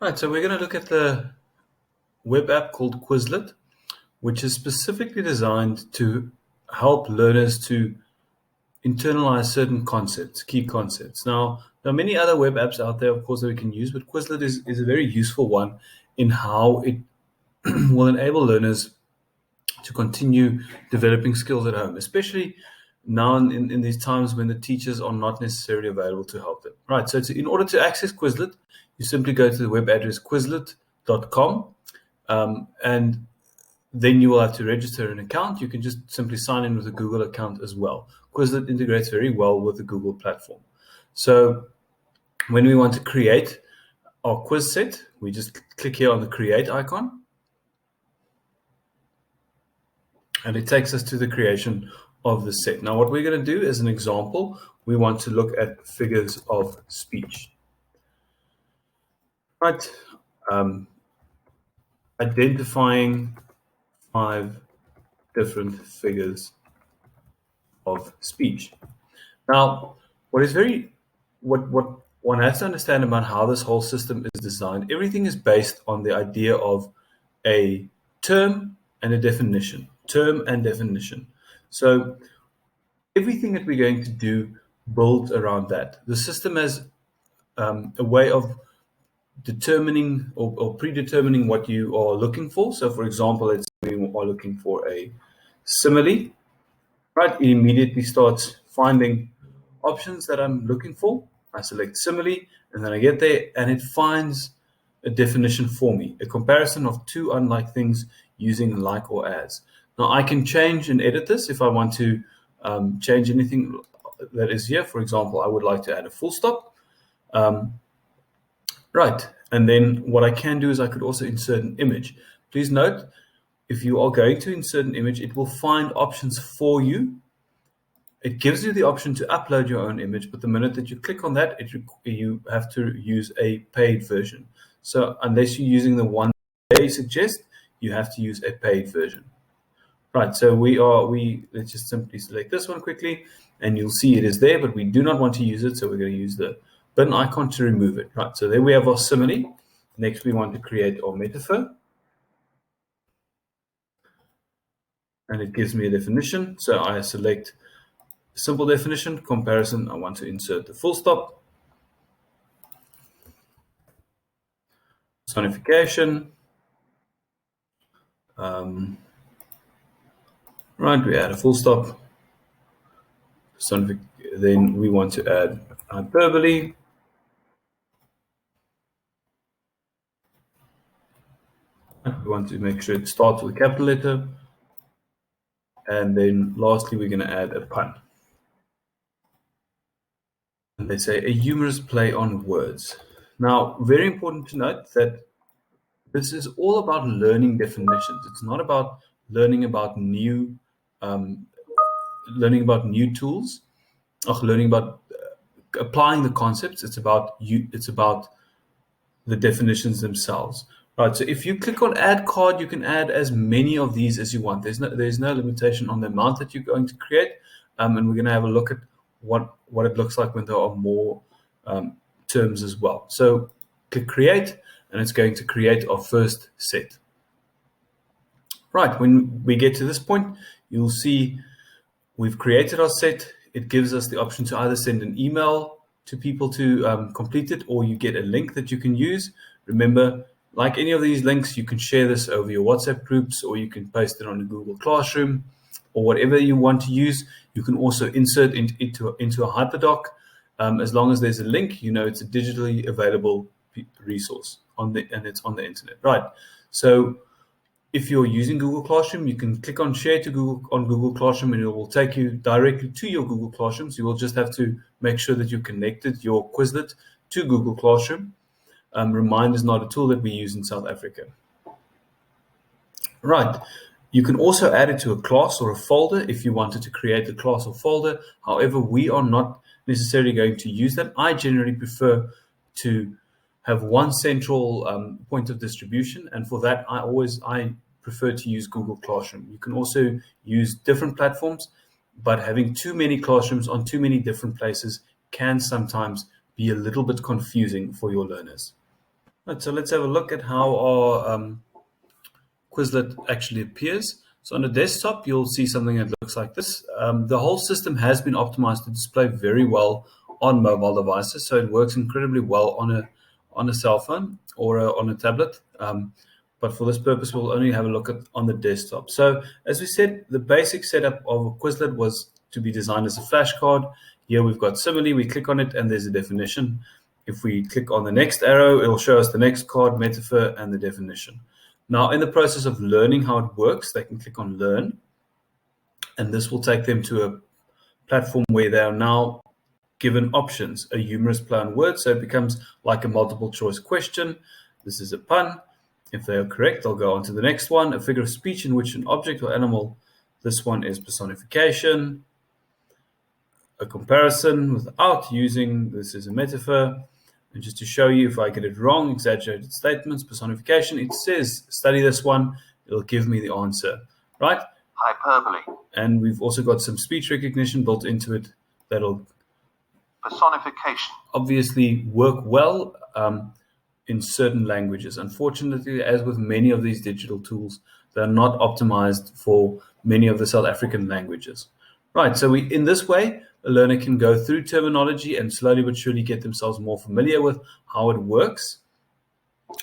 Right, so we're going to look at the web app called Quizlet, which is specifically designed to help learners to internalize certain concepts, key concepts. Now, there are many other web apps out there, of course, that we can use, but Quizlet is a very useful one in how it will enable learners to continue developing skills at home, especially now in these times when the teachers are not necessarily available to help them. Right, so in order to access Quizlet, you simply go to the web address quizlet.com, and then you will have to register an account. You can just simply sign in with a Google account as well. Quizlet integrates very well with the Google platform. So when we want to create our quiz set, we just click here on the create icon, and it takes us to the creation of the set. Now, what we're going to do as an example, we want to look at figures of speech. Right, identifying 5 different figures of speech. Now, what one has to understand about how this whole system is designed, everything is based on the idea of a term and a definition. Term and definition. So everything that we're going to do builds around that. The system has a way of determining or predetermining what you are looking for. So, for example, let's say we are looking for a simile, right? It immediately starts finding options that I'm looking for. I select simile, and then I get there, and it finds a definition for me, a comparison of 2 unlike things using like or as. Now, I can change and edit this if I want to change anything that is here. For example, I would like to add a full stop. Right, and then what I can do is I could also insert an image. Please note, if you are going to insert an image, it will find options for you. It gives you the option to upload your own image, but the minute that you click on that, you have to use a paid version. So unless you're using the one they suggest, you have to use a paid version. Right, so let's just simply select this one quickly, and you'll see it is there, but we do not want to use it, so we're going to use the button icon to remove it. Right, so there we have our simile. Next, we want to create our metaphor, and it gives me a definition. So I select simple definition, comparison. I want to insert the full stop, personification. Right, we add a full stop. Then we want to add hyperbole. We want to make sure it starts with a capital letter. And then lastly, we're going to add a pun. And they say a humorous play on words. Now, very important to note that this is all about learning definitions. It's not about learning about new tools, or learning about applying the concepts. It's about the definitions themselves. Right, so if you click on add card, you can add as many of these as you want. There's no limitation on the amount that you're going to create, and we're going to have a look at what it looks like when there are more terms as well. So click create, and it's going to create our first set. Right, when we get to this point, you'll see we've created our set. It gives us the option to either send an email to people to complete it, or you get a link that you can use. Remember, like any of these links, you can share this over your WhatsApp groups, or you can post it on a Google Classroom, or whatever you want to use. You can also insert into a hyperdoc. As long as there's a link, it's a digitally available resource and it's on the internet. Right. So if you're using Google Classroom, you can click on share to Google Classroom, and it will take you directly to your Google Classroom. So you will just have to make sure that you connected your Quizlet to Google Classroom. Remind is not a tool that we use in South Africa. Right. You can also add it to a class or a folder if you wanted to create a class or folder. However, we are not necessarily going to use that. I generally prefer to have one central point of distribution, and for that, I prefer to use Google Classroom. You can also use different platforms, but having too many classrooms on too many different places can sometimes be a little bit confusing for your learners. Right, so let's have a look at how our Quizlet actually appears. So on the desktop, you'll see something that looks like this. The whole system has been optimized to display very well on mobile devices, so it works incredibly well on a cell phone or on a tablet. But for this purpose, we'll only have a look at on the desktop. So as we said, the basic setup of a Quizlet was to be designed as a flashcard. Here we've got simile. We click on it, and there's a definition. If we click on the next arrow, it'll show us the next card, metaphor, and the definition. Now, in the process of learning how it works, they can click on Learn, and this will take them to a platform where they are now given options, a humorous play on words, so it becomes like a multiple choice question. This is a pun. If they are correct, they'll go on to the next one, a figure of speech in which an object or animal, this one is personification, a comparison without using, this is a metaphor. And just to show you if I get it wrong, exaggerated statements, personification, it says study this one, it'll give me the answer, right? Hyperbole. And we've also got some speech recognition built into it that'll Personification. obviously work well in certain languages. Unfortunately, as with many of these digital tools, they're not optimized for many of the South African languages. Right, so in this way, a learner can go through terminology and slowly but surely get themselves more familiar with how it works.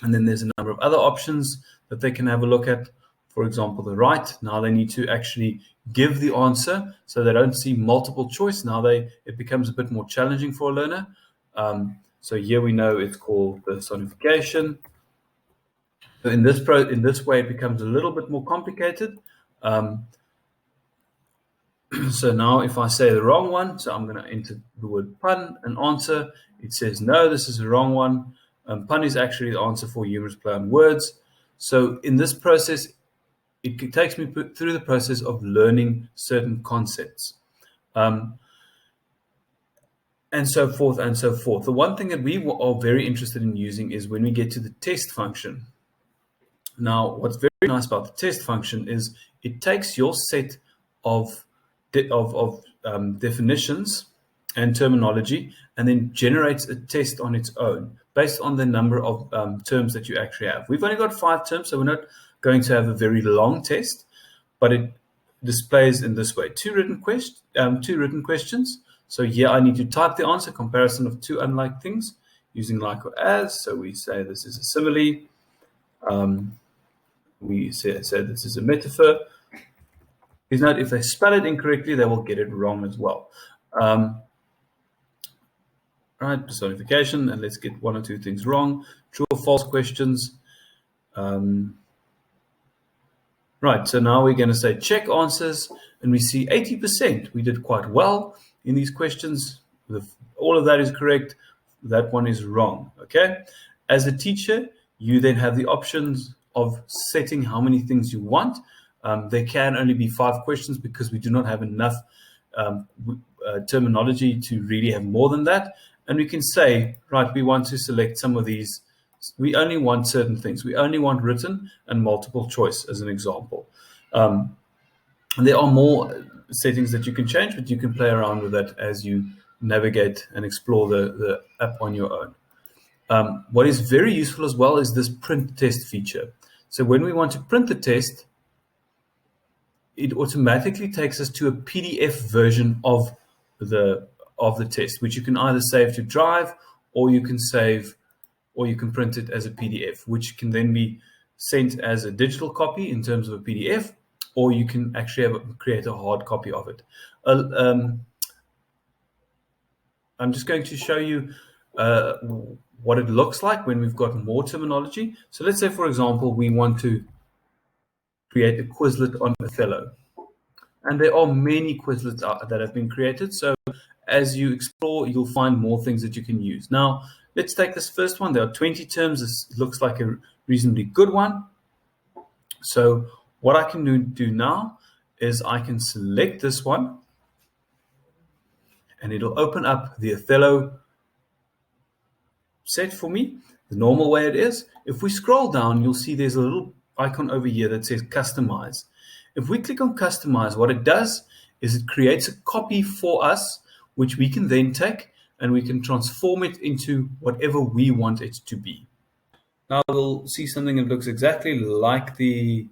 And then there's a number of other options that they can have a look at. For example, the right. Now they need to actually give the answer, so they don't see multiple choice. Now it becomes a bit more challenging for a learner. So here we know it's called personification. So in this way, it becomes a little bit more complicated. So now if I say the wrong one, so I'm going to enter the word pun and answer. It says, no, this is the wrong one. Pun is actually the answer for humorous play on words. So in this process, it takes me through the process of learning certain concepts. And so forth and so forth. The one thing that we are very interested in using is when we get to the test function. Now, what's very nice about the test function is it takes your set of definitions and terminology and then generates a test on its own based on the number of terms that you actually have. We've only got 5 terms, so we're not going to have a very long test, but it displays in this way: two written questions. So here I need to type the answer, comparison of two unlike things using like or as. So we say this is a simile. We say this is a metaphor. Please note, if they spell it incorrectly, they will get it wrong as well. Right, personification, and let's get 1 or 2 things wrong. True or false questions. Right, so now we're going to say check answers, and we see 80%. We did quite well in these questions. All of that is correct. That one is wrong, okay? As a teacher, you then have the options of setting how many things you want. There can only be 5 questions because we do not have enough terminology to really have more than that. And we can say, right, we want to select some of these. We only want certain things. We only want written and multiple choice as an example. There are more settings that you can change, but you can play around with that as you navigate and explore the app on your own. What is very useful as well is this print test feature. So when we want to print the test, it automatically takes us to a PDF version of the test, which you can either save to Drive, or you can print it as a PDF, which can then be sent as a digital copy in terms of a PDF, or you can actually create a hard copy of it. I'm just going to show you what it looks like when we've got more terminology. So let's say, for example, we want to create a Quizlet on Othello. And there are many Quizlets that have been created. So as you explore, you'll find more things that you can use. Now, let's take this first one. There are 20 terms. This looks like a reasonably good one. So what I can do now is I can select this one, and it'll open up the Othello set for me, the normal way it is. If we scroll down, you'll see there's a little icon over here that says Customize. If we click on Customize, what it does is it creates a copy for us, which we can then take and we can transform it into whatever we want it to be. Now we'll see something that looks exactly like the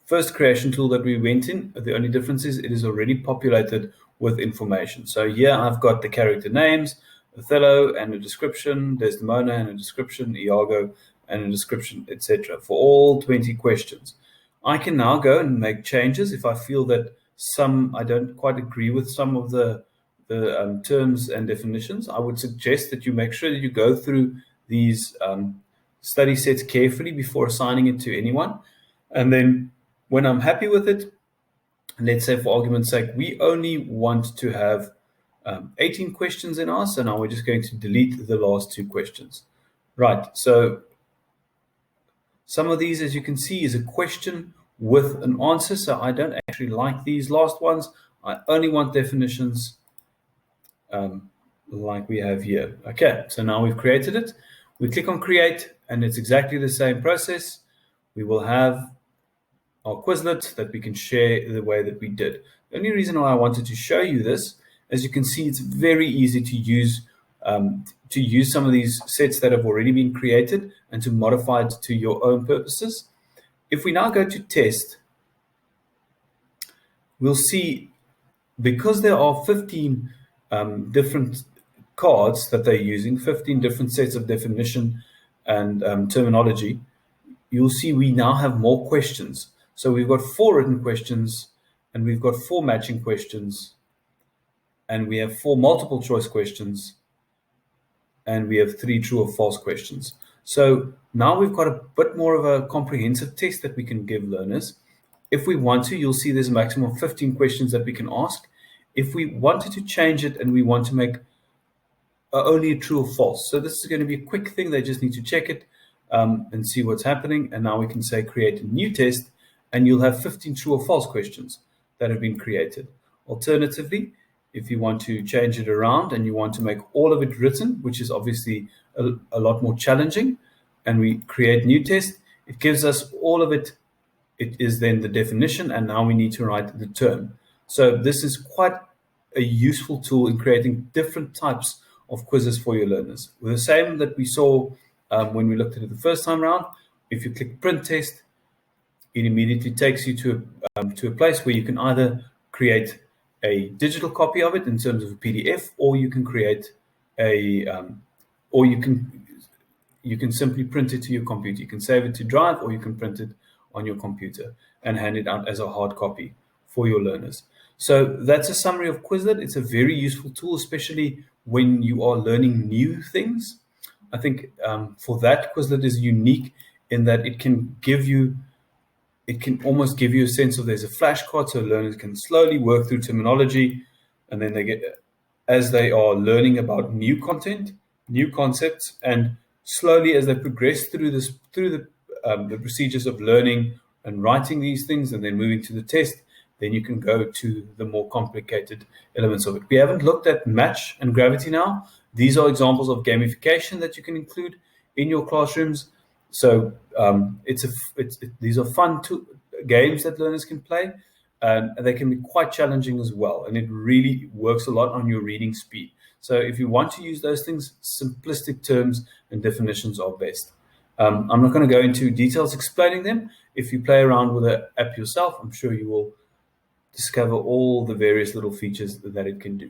first creation tool that we went in. The only difference is it is already populated with information. So here I've got the character names, Othello and a description, Desdemona and a description, Iago and a description, etc. for all 20 questions. I can now go and make changes if I feel that I don't quite agree with some of the terms and definitions. I would suggest that you make sure that you go through these study sets carefully before assigning it to anyone. And then when I'm happy with it, let's say for argument's sake, we only want to have 18 questions in ours, so now we're just going to delete the last 2 questions. Right, so some of these, as you can see, is a question with an answer, so I don't actually like these last ones. I only want definitions like we have here. Okay, so now we've created it. We click on create, and it's exactly the same process. We will have our Quizlet that we can share the way that we did. The only reason why I wanted to show you this, as you can see, it's very easy to use some of these sets that have already been created and to modify it to your own purposes. If we now go to test, we'll see, because there are 15 different cards that they're using, 15 different sets of definition and terminology, you'll see we now have more questions. So we've got 4 written questions, and we've got 4 matching questions, and we have 4 multiple choice questions, and we have 3 true or false questions. So now we've got a bit more of a comprehensive test that we can give learners. If we want to, you'll see there's a maximum of 15 questions that we can ask. If we wanted to change it and we want to make only a true or false. So this is going to be a quick thing. They just need to check it and see what's happening. And now we can say create a new test, and you'll have 15 true or false questions that have been created. Alternatively, if you want to change it around and you want to make all of it written, which is obviously a lot more challenging, and we create new test, it gives us all of it. It is then the definition, and now we need to write the term. So this is quite a useful tool in creating different types of quizzes for your learners. With the same that we saw when we looked at it the first time around, if you click print test, it immediately takes you to a place where you can either create a digital copy of it in terms of a PDF, or you can create or you can simply print it to your computer. You can save it to Drive, or you can print it on your computer and hand it out as a hard copy for your learners. So that's a summary of Quizlet. It's a very useful tool, especially when you are learning new things. I think for that, Quizlet is unique in that it can almost give you a sense of there's a flashcard, so learners can slowly work through terminology, and then as they are learning about new content, new concepts, and slowly as they progress through the procedures of learning and writing these things and then moving to the test, then you can go to the more complicated elements of it. We haven't looked at match and gravity now. These are examples of gamification that you can include in your classrooms. So these are fun games that learners can play, and they can be quite challenging as well. And it really works a lot on your reading speed. So if you want to use those things, simplistic terms and definitions are best. I'm not going to go into details explaining them. If you play around with the app yourself, I'm sure you will discover all the various little features that it can do.